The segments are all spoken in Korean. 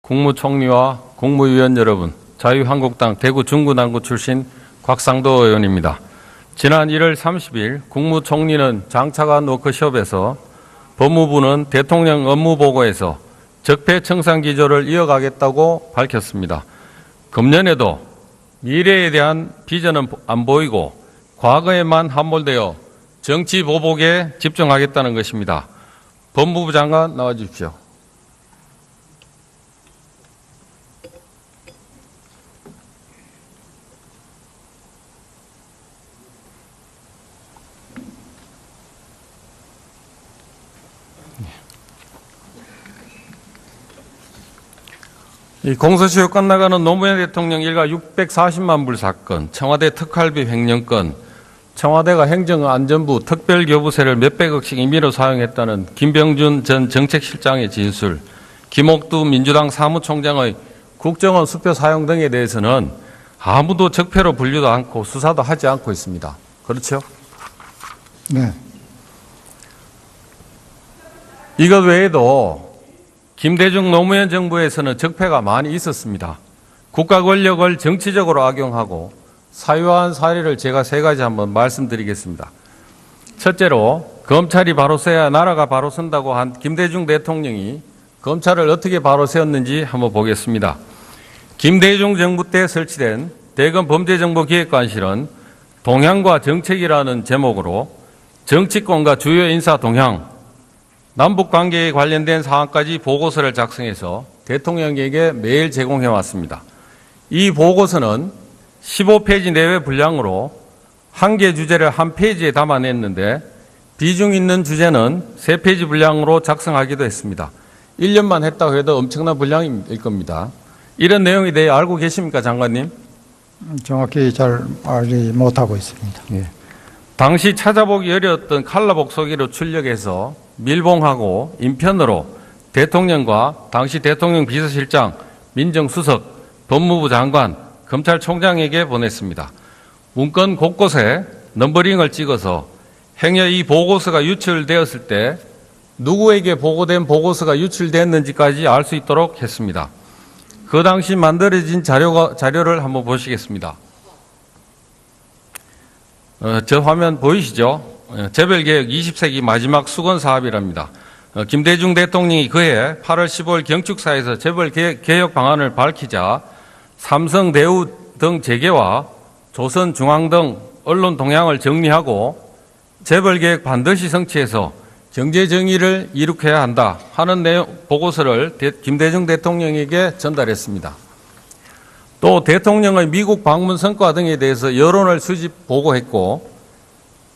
국무총리와 국무위원 여러분, 자유한국당 대구 중구남구 출신 곽상도 의원입니다. 지난 1월 30일 국무총리는 장차관 워크숍에서 법무부는 대통령 업무보고에서 적폐청산 기조를 이어가겠다고 밝혔습니다. 금년에도 미래에 대한 비전은 안 보이고 과거에만 함몰되어 정치 보복에 집중하겠다는 것입니다. 법무부 장관 나와 주십시오. 이 공소시효 끝나가는 노무현 대통령 일가 640만 불 사건, 청와대 특활비 횡령건, 청와대가 행정안전부 특별교부세를 몇백억씩 임의로 사용했다는 김병준 전 정책실장의 진술, 김옥두 민주당 사무총장의 국정원 수표 사용 등에 대해서는 아무도 적폐로 분류도 않고 수사도 하지 않고 있습니다. 그렇죠? 네. 이것 외에도 김대중 노무현 정부에서는 적폐가 많이 있었습니다. 국가 권력을 정치적으로 악용하고 사유한 사례를 제가 3가지 한번 말씀드리겠습니다. 첫째로 검찰이 바로 서야 나라가 바로 선다고 한 김대중 대통령이 검찰을 어떻게 바로 세웠는지 한번 보겠습니다. 김대중 정부 때 설치된 대검 범죄정보기획관실은 동향과 정책이라는 제목으로 정치권과 주요 인사 동향, 남북관계에 관련된 사항까지 보고서를 작성해서 대통령에게 매일 제공해 왔습니다. 이 보고서는 15페이지 내외 분량으로 한 개 주제를 한 페이지에 담아냈는데 비중 있는 주제는 3페이지 분량으로 작성하기도 했습니다. 1년만 했다고 해도 엄청난 분량일 겁니다. 이런 내용에 대해 알고 계십니까, 장관님? 정확히 잘 알지 못하고 있습니다. 예. 당시 찾아보기 어려웠던 칼라 복속기로 출력해서 밀봉하고 인편으로 대통령과 당시 대통령 비서실장, 민정수석, 법무부 장관, 검찰총장에게 보냈습니다. 문건 곳곳에 넘버링을 찍어서 행여 이 보고서가 유출되었을 때 누구에게 보고된 보고서가 유출됐는지까지 알 수 있도록 했습니다. 그 당시 만들어진 자료를 한번 보시겠습니다. 저 화면 보이시죠? 재벌개혁 20세기 마지막 수건 사업이랍니다. 김대중 대통령이 그해 8월 15일 경축사에서 재벌개혁 방안을 밝히자 삼성, 대우 등 재계와 조선중앙 등 언론 동향을 정리하고 재벌개혁 반드시 성취해서 경제정의를 이룩해야 한다 하는 내용 보고서를 김대중 대통령에게 전달했습니다. 또 대통령의 미국 방문 성과 등에 대해서 여론을 수집 보고했고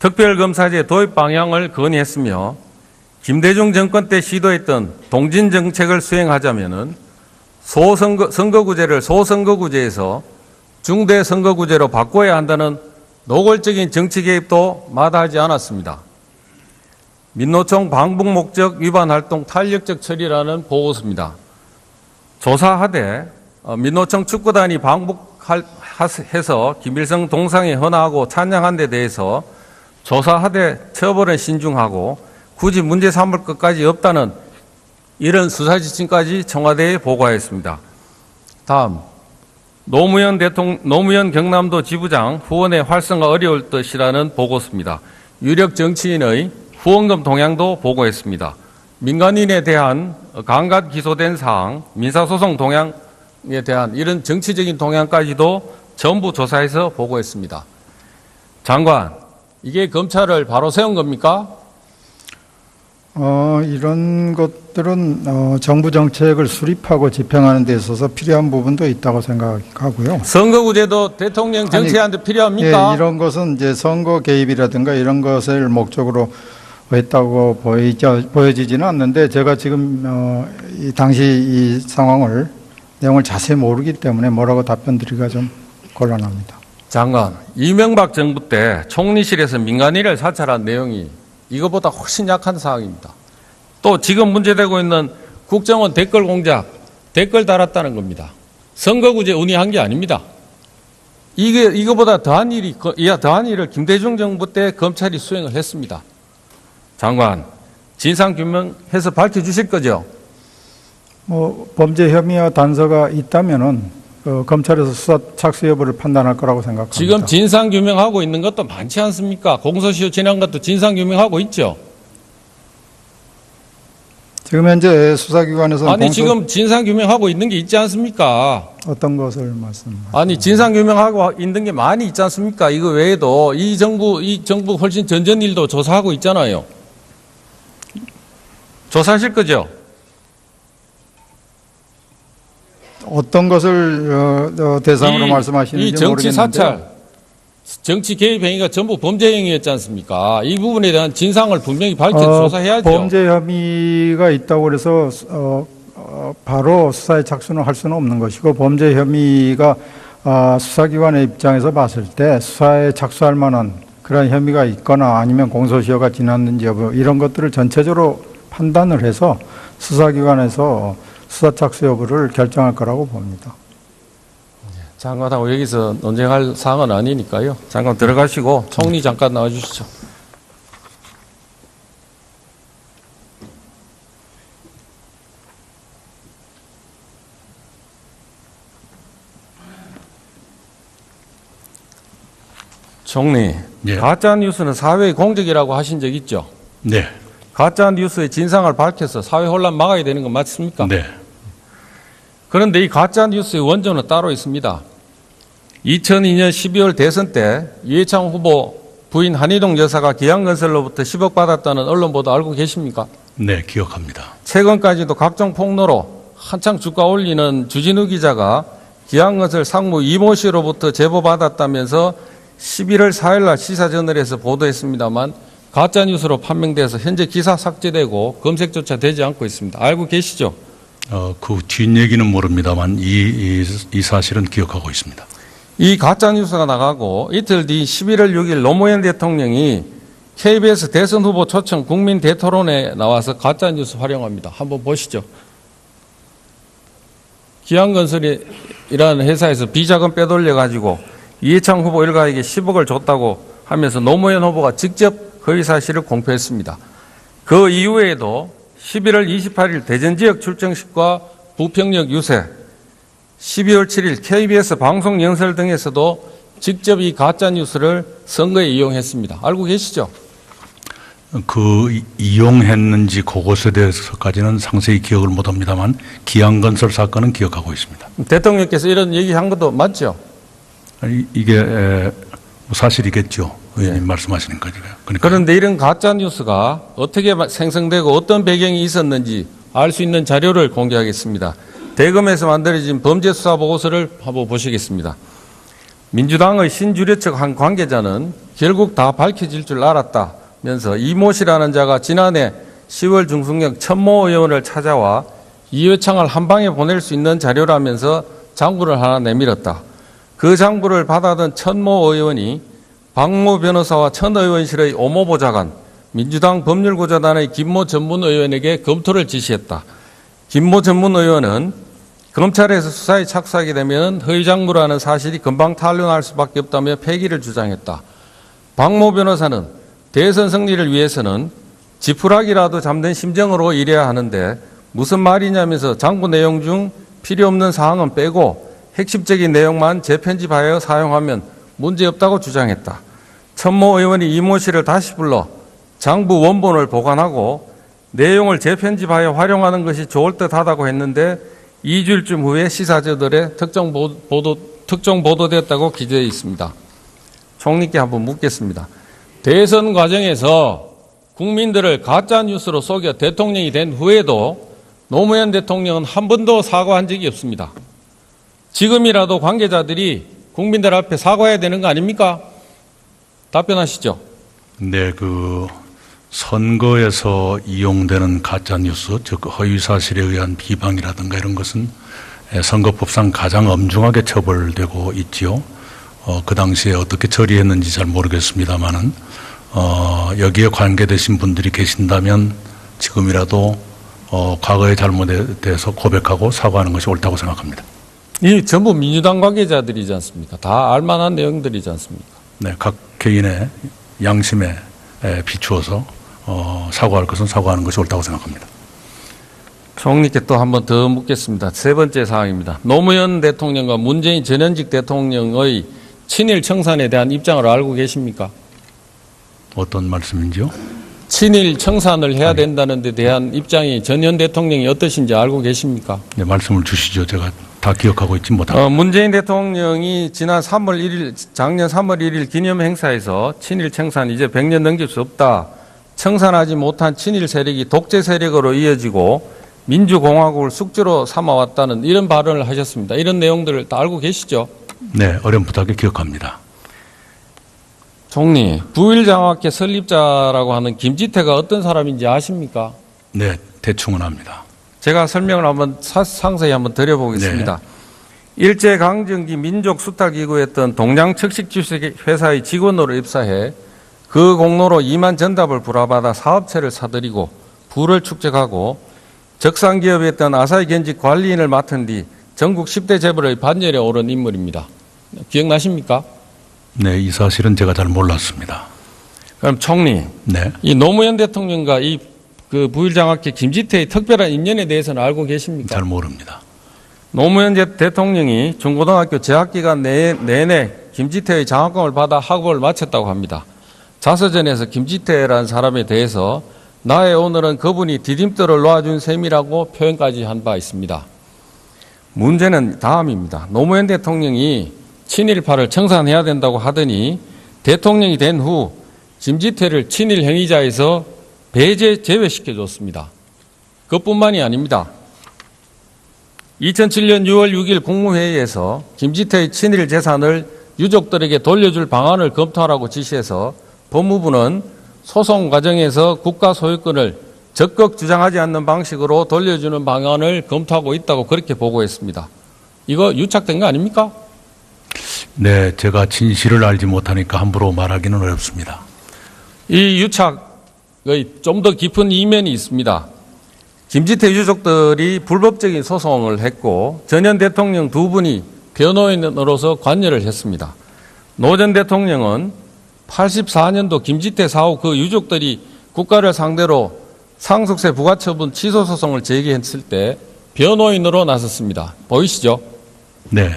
특별검사제 도입 방향을 건의했으며 김대중 정권 때 시도했던 동진 정책을 수행하자면은 선거구제를 소선거구제에서 중대선거구제로 바꿔야 한다는 노골적인 정치 개입도 마다하지 않았습니다. 민노총 방북 목적 위반 활동 탄력적 처리라는 보고서입니다. 조사하되 민노총 축구단이 방북해서 김일성 동상에 헌화하고 찬양한 데 대해서 조사하되 처벌은 신중하고 굳이 문제 삼을 것까지 없다는 이런 수사 지침까지 청와대에 보고하였습니다. 다음, 노무현 경남도 지부장 후원의 활성화 어려울 것이라는 보고서입니다. 유력 정치인의 후원금 동향도 보고했습니다. 민간인에 대한 강간 기소된 사항, 민사소송 동향에 대한 이런 정치적인 동향까지도 전부 조사해서 보고했습니다. 장관, 이게 검찰을 바로 세운 겁니까? 이런 것들은 정부 정책을 수립하고 집행하는 데 있어서 필요한 부분도 있다고 생각하고요. 선거구제도 대통령 정치하는데 필요합니까? 예, 이런 것은 이제 선거 개입이라든가 이런 것을 목적으로 했다고 보여지지는 않는데 제가 지금 당시 이 상황을 내용을 자세히 모르기 때문에 뭐라고 답변드리기가 좀 곤란합니다. 장관, 이명박 정부 때 총리실에서 민간인을 사찰한 내용이 이거보다 훨씬 약한 사항입니다. 또 지금 문제되고 있는 국정원 댓글 공작, 댓글 달았다는 겁니다. 선거구제 운의한 게 아닙니다. 이거보다 더한 일을 김대중 정부 때 검찰이 수행을 했습니다. 장관, 진상규명해서 밝혀주실 거죠? 범죄 혐의와 단서가 있다면은 검찰에서 수사 착수 여부를 판단할 거라고 생각합니다. 지금 진상 규명하고 있는 것도 많지 않습니까? 공소시효 지난 것도 진상 규명하고 있죠. 지금 현재 수사기관에서 아니 지금 진상 규명하고 있는 게 있지 않습니까? 어떤 것을 말씀하세요? 아니 진상 규명하고 있는 게 많이 있지 않습니까? 이거 외에도 이 정부 훨씬 전전 일도 조사하고 있잖아요. 조사하실 거죠? 어떤 것을 대상으로 말씀하시는지 이 정치 모르겠는데 사찰, 정치 개입 행위가 전부 범죄 행위였지 않습니까? 이 부분에 대한 진상을 분명히 밝혀 조사해야죠. 범죄 혐의가 있다고 그래서 바로 수사에 착수는 할 수는 없는 것이고 범죄 혐의가 수사기관의 입장에서 봤을 때 수사에 착수할 만한 그런 혐의가 있거나 아니면 공소시효가 지났는지 여부 이런 것들을 전체적으로 판단을 해서 수사기관에서 수사 착수 여부를 결정할 거라고 봅니다. 장관하고 여기서 논쟁할 사항은 아니니까요. 잠깐 들어가시고 총리 잠깐 나와주시죠. 총리, 예. 가짜 뉴스는 사회의 공적이라고 하신 적 있죠? 네. 가짜 뉴스의 진상을 밝혀서 사회 혼란 막아야 되는 건 맞습니까? 네. 그런데 이 가짜 뉴스의 원조는 따로 있습니다. 2002년 12월 대선 때 이해창 후보 부인 한희동 여사가 기안건설로부터 10억 받았다는 언론 보도 알고 계십니까? 네, 기억합니다. 최근까지도 각종 폭로로 한창 주가 올리는 주진우 기자가 기안건설 상무 이모 씨로부터 제보 받았다면서 11월 4일 날 시사저널에서 보도했습니다만 가짜 뉴스로 판명돼서 현재 기사 삭제되고 검색조차 되지 않고 있습니다. 알고 계시죠? 그 뒷얘기는 모릅니다만 이 사실은 기억하고 있습니다. 이 가짜 뉴스가 나가고 이틀 뒤 11월 6일 노무현 대통령이 KBS 대선 후보 초청 국민 대토론에 나와서 가짜 뉴스 활용합니다. 한번 보시죠. 기안건설이라는 회사에서 비자금 빼돌려 가지고 이해창 후보 일가에게 10억을 줬다고 하면서 노무현 후보가 직접 허위 사실을 공표했습니다. 그 이후에도 11월 28일 대전 지역 출정식과 부평역 유세, 12월 7일 KBS 방송 연설 등에서도 직접 이 가짜 뉴스를 선거에 이용했습니다. 알고 계시죠? 이용했는지 그것에 대해서까지는 상세히 기억을 못합니다만 기안건설 사건은 기억하고 있습니다. 대통령께서 이런 얘기한 것도 맞죠? 이게 사실이겠죠. 의원님 말씀하시는 거니까요. 그런데 이런 가짜 뉴스가 어떻게 생성되고 어떤 배경이 있었는지 알 수 있는 자료를 공개하겠습니다. 대검에서 만들어진 범죄수사보고서를 한번 보시겠습니다. 민주당의 신주례측 한 관계자는 결국 다 밝혀질 줄 알았다면서 이모 씨라는 자가 지난해 10월 중순경 천모 의원을 찾아와 이회창을 한 방에 보낼 수 있는 자료라면서 장부를 하나 내밀었다. 그 장부를 받아든 천모 의원이 박모 변호사와 천 의원실의 오모보좌관, 민주당 법률구조단의 김모 전문의원에게 검토를 지시했다. 김모 전문의원은 검찰에서 수사에 착수하게 되면 허위장부라는 사실이 금방 탄로날 수밖에 없다며 폐기를 주장했다. 박모 변호사는 대선 승리를 위해서는 지푸라기라도 잠든 심정으로 일해야 하는데 무슨 말이냐면서 장부 내용 중 필요 없는 사항은 빼고 핵심적인 내용만 재편집하여 사용하면 문제없다고 주장했다. 천모 의원이 이모 씨를 다시 불러 장부 원본을 보관하고 내용을 재편집하여 활용하는 것이 좋을 듯하다고 했는데 2주일쯤 후에 시사저널에 특정 보도되었다고 기재되어 있습니다. 총리께 한번 묻겠습니다. 대선 과정에서 국민들을 가짜 뉴스로 속여 대통령이 된 후에도 노무현 대통령은 한 번도 사과한 적이 없습니다. 지금이라도 관계자들이 국민들 앞에 사과해야 되는 거 아닙니까? 답변하시죠. 네, 선거에서 이용되는 가짜 뉴스, 즉 허위 사실에 의한 비방이라든가 이런 것은 선거법상 가장 엄중하게 처벌되고 있지요. 그 당시에 어떻게 처리했는지 잘 모르겠습니다만은 여기에 관계되신 분들이 계신다면 지금이라도 과거의 잘못에 대해서 고백하고 사과하는 것이 옳다고 생각합니다. 이 전부 민주당 관계자들이지 않습니까? 다 알만한 내용들이지 않습니까? 네, 각 개인의 양심에 비추어서 사과할 것은 사과하는 것이 옳다고 생각합니다. 총리께 또 한 번 더 묻겠습니다. 세 번째 사항입니다. 노무현 대통령과 문재인 전현직 대통령의 친일 청산에 대한 입장을 알고 계십니까? 어떤 말씀인지요? 친일 청산을 해야 된다는 데 대한 입장이 전현 대통령이 어떠신지 알고 계십니까? 네, 말씀을 주시죠. 제가 다 기억하고 있지 못합니다. 문재인 대통령이 지난 3월 1일, 작년 3월 1일 기념 행사에서 친일 청산 이제 100년 넘길 수 없다. 청산하지 못한 친일 세력이 독재 세력으로 이어지고 민주공화국을 숙주로 삼아왔다는 이런 발언을 하셨습니다. 이런 내용들을 다 알고 계시죠? 네, 어렴풋하게 기억합니다. 총리, 부일장학회 설립자라고 하는 김지태가 어떤 사람인지 아십니까? 네, 대충은 압니다. 제가 설명을 한번 상세히 한번 드려보겠습니다. 일제강점기 민족수탈기구였던 동양척식주식회사의 직원으로 입사해 그 공로로 2만 전답을 불화받아 사업체를 사들이고 부를 축적하고 적산기업이었던 아사히겐지 관리인을 맡은 뒤 전국 10대 재벌의 반열에 오른 인물입니다. 기억나십니까? 네, 이 사실은 제가 잘 몰랐습니다. 그럼 총리, 네, 이 노무현 대통령과 이 그 부일장학회 김지태의 특별한 인연에 대해서는 알고 계십니까? 잘 모릅니다. 노무현 대통령이 중고등학교 재학기간 내내 김지태의 장학금을 받아 학업을 마쳤다고 합니다. 자서전에서 김지태라는 사람에 대해서 나의 오늘은 그분이 디딤돌을 놓아준 셈이라고 표현까지 한 바 있습니다. 문제는 다음입니다. 노무현 대통령이 친일파를 청산해야 된다고 하더니 대통령이 된 후 김지태를 친일 행위자에서 제외시켜줬습니다. 그것뿐만이 아닙니다. 2007년 6월 6일 국무회의에서 김지태의 친일 재산을 유족들에게 돌려줄 방안을 검토하라고 지시해서 법무부는 소송 과정에서 국가 소유권을 적극 주장하지 않는 방식으로 돌려주는 방안을 검토하고 있다고 그렇게 보고했습니다. 이거 유착된 거 아닙니까? 네, 제가 진실을 알지 못하니까 함부로 말하기는 어렵습니다. 이 유착의 좀 더 깊은 이면이 있습니다. 김지태 유족들이 불법적인 소송을 했고 전현 대통령 두 분이 변호인으로서 관여를 했습니다. 노 전 대통령은 84년도 김지태 사후 그 유족들이 국가를 상대로 상속세 부과처분 취소소송을 제기했을 때 변호인으로 나섰습니다. 보이시죠? 네,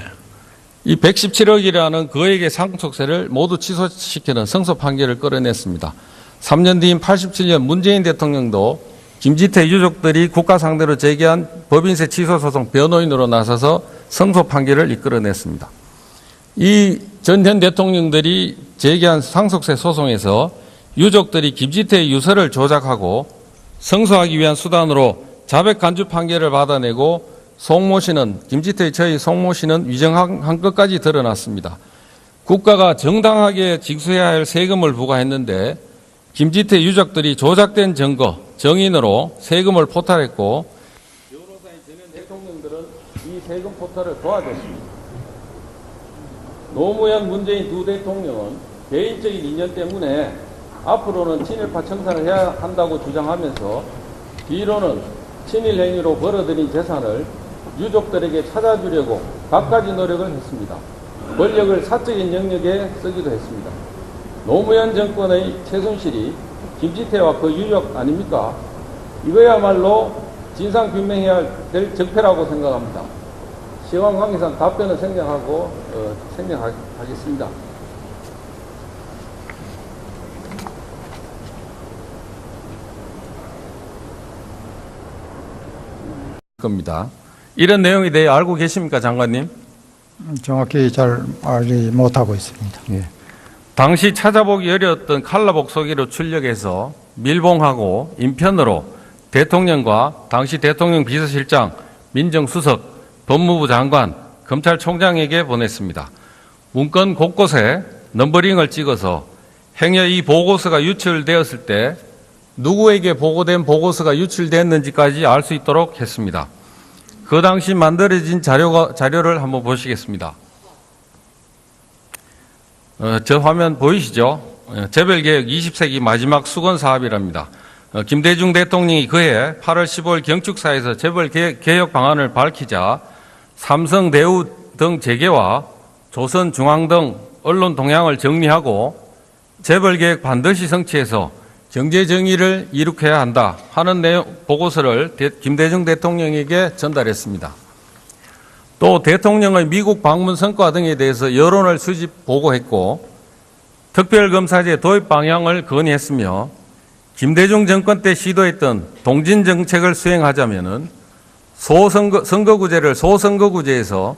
이 117억이라는 그에게 상속세를 모두 취소시키는 승소 판결을 끌어냈습니다. 3년 뒤인 87년 문재인 대통령도 김지태 유족들이 국가 상대로 제기한 법인세 취소소송 변호인으로 나서서 승소 판결을 이끌어냈습니다. 이 전현 대통령들이 제기한 상속세 소송에서 유족들이 김지태의 유서를 조작하고 승소하기 위한 수단으로 자백 간주 판결을 받아내고 송모 씨는 김지태의 처의 송모 씨는 위정한 것까지 드러났습니다. 국가가 정당하게 징수해야 할 세금을 부과했는데 김지태 유족들이 조작된 증거, 정인으로 세금을 포탈했고 변호사인 전현 대통령들은 이 세금 포탈을 도와줬습니다. 노무현, 문재인 두 대통령은 개인적인 인연 때문에 앞으로는 친일파 청산을 해야 한다고 주장하면서 뒤로는 친일 행위로 벌어들인 재산을 유족들에게 찾아주려고 갖가지 노력을 했습니다. 권력을 사적인 영역에 쓰기도 했습니다. 노무현 정권의 최순실이 김지태와 그 유족 아닙니까? 이거야말로 진상규명해야 될 적폐라고 생각합니다. 시간 관계상 답변은 생략하겠습니다. 겁니다. 이런 내용에 대해 알고 계십니까, 장관님? 정확히 잘 알지 못하고 있습니다. 예. 당시 찾아보기 어려웠던 칼라복 소기로 출력해서 밀봉하고 인편으로 대통령과 당시 대통령 비서실장, 민정수석, 법무부 장관, 검찰총장에게 보냈습니다. 문건 곳곳에 넘버링을 찍어서 행여 이 보고서가 유출되었을 때 누구에게 보고된 보고서가 유출됐는지까지 알 수 있도록 했습니다. 그 당시 만들어진 자료를 한번 보시겠습니다. 저 화면 보이시죠? 재벌개혁 20세기 마지막 수건 사업이랍니다. 김대중 대통령이 그해 8월 15일 경축사에서 재벌개혁 방안을 밝히자 삼성, 대우 등 재계와 조선중앙 등 언론 동향을 정리하고 재벌개혁 반드시 성취해서 경제 정의를 이룩해야 한다 하는 내용 보고서를 김대중 대통령에게 전달했습니다. 또 대통령의 미국 방문 성과 등에 대해서 여론을 수집 보고했고 특별검사제 도입 방향을 건의했으며 김대중 정권 때 시도했던 동진 정책을 수행하자면은 선거구제를 소선거구제에서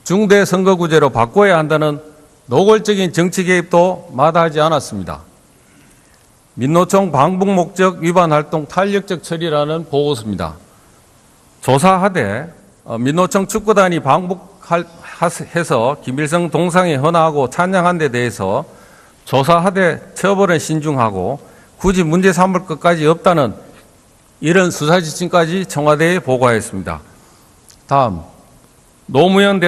중대선거구제로 바꿔야 한다는 노골적인 정치 개입도 마다하지 않았습니다. 민노총 방북 목적 위반 활동 탄력적 처리라는 보고서입니다. 조사하되 민노총 축구단이 방북해서 김일성 동상에 헌화하고 찬양한 데 대해서 조사하되 처벌은 신중하고 굳이 문제 삼을 것까지 없다는 이런 수사 지침까지 청와대에 보고하였습니다. 다음, 노무현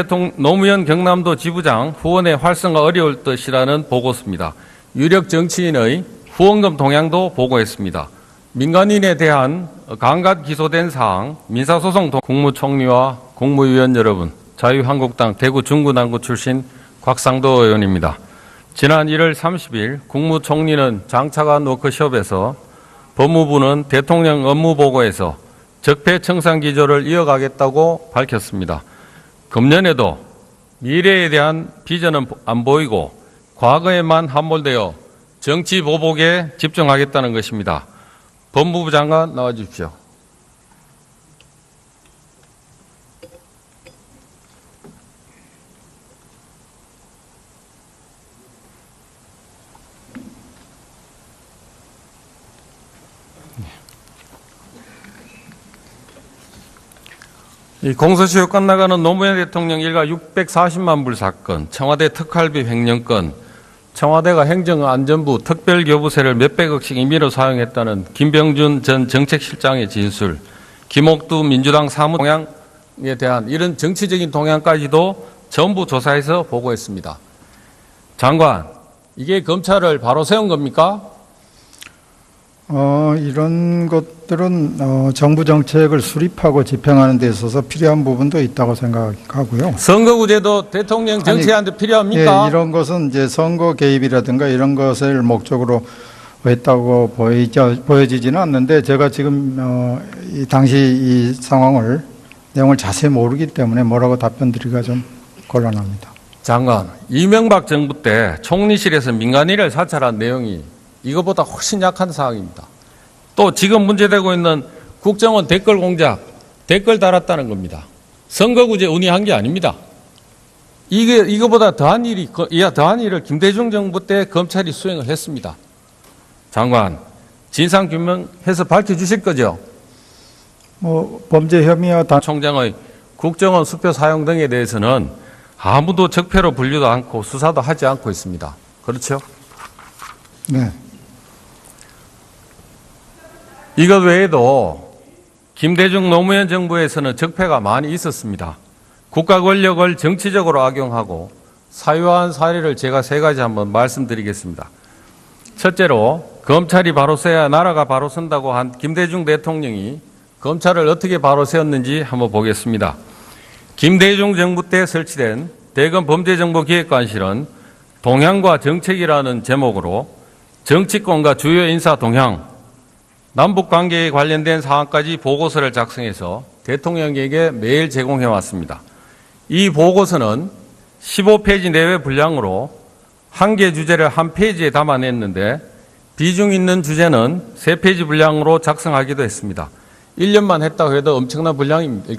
경남도 지부장 후원의 활성화 어려울 것이라는 보고서입니다. 유력 정치인의 후원금 동향도 보고했습니다. 민간인에 대한 감gat 기소된 사항, 민사소송 국무총리와 국무위원 여러분, 자유한국당 대구 중구난구 출신 곽상도 의원입니다. 지난 1월 30일 국무총리는 장차관 워크숍에서 법무부는 대통령 업무보고에서 적폐청산 기조를 이어가겠다고 밝혔습니다. 금년에도 미래에 대한 비전은 안 보이고 과거에만 함몰되어 정치 보복에 집중하겠다는 것입니다. 법무부 장관 나와 주십시오. 이 공소시효 끝나가는 노무현 대통령 일가 640만 불 사건, 청와대 특활비 횡령건, 청와대가 행정안전부 특별교부세를 몇백억씩 임의로 사용했다는 김병준 전 정책실장의 진술, 김옥두 민주당 사무 동향에 대한 이런 정치적인 동향까지도 전부 조사해서 보고했습니다. 장관, 이게 검찰을 바로 세운 겁니까? 이런 것들은 정부 정책을 수립하고 집행하는 데 있어서 필요한 부분도 있다고 생각하고요. 선거구제도 대통령 정치하는데 필요합니까? 예, 이런 것은 이제 선거 개입이라든가 이런 것을 목적으로 했다고 보여지지는 않는데 제가 지금 이 당시 이 상황을 내용을 자세히 모르기 때문에 뭐라고 답변드리기가 좀 곤란합니다. 장관, 이명박 정부 때 총리실에서 민간인을 사찰한 내용이 이거보다 훨씬 약한 사항입니다. 또 지금 문제되고 있는 국정원 댓글 공작, 댓글 달았다는 겁니다. 선거구제 운이한 게 아닙니다. 이거보다 더한 일을 김대중 정부 때 검찰이 수행을 했습니다. 장관, 진상규명해서 밝혀주실 거죠? 범죄 혐의와 총장의 국정원 수표 사용 등에 대해서는 아무도 적폐로 분류도 않고 수사도 하지 않고 있습니다. 그렇죠? 네. 이것 외에도 김대중 노무현 정부에서는 적폐가 많이 있었습니다. 국가 권력을 정치적으로 악용하고 사유한 사례를 제가 3가지 한번 말씀드리겠습니다. 첫째로 검찰이 바로 서야 나라가 바로 선다고 한 김대중 대통령이 검찰을 어떻게 바로 세웠는지 한번 보겠습니다. 김대중 정부 때 설치된 대검범죄정보기획관실은 동향과 정책이라는 제목으로 정치권과 주요 인사 동향, 남북관계에 관련된 사항까지 보고서를 작성해서 대통령에게 매일 제공해 왔습니다. 이 보고서는 15페이지 내외 분량으로 한 개 주제를 한 페이지에 담아냈는데 비중 있는 주제는 3페이지 분량으로 작성하기도 했습니다. 1년만 했다고 해도 엄청난 분량입니다.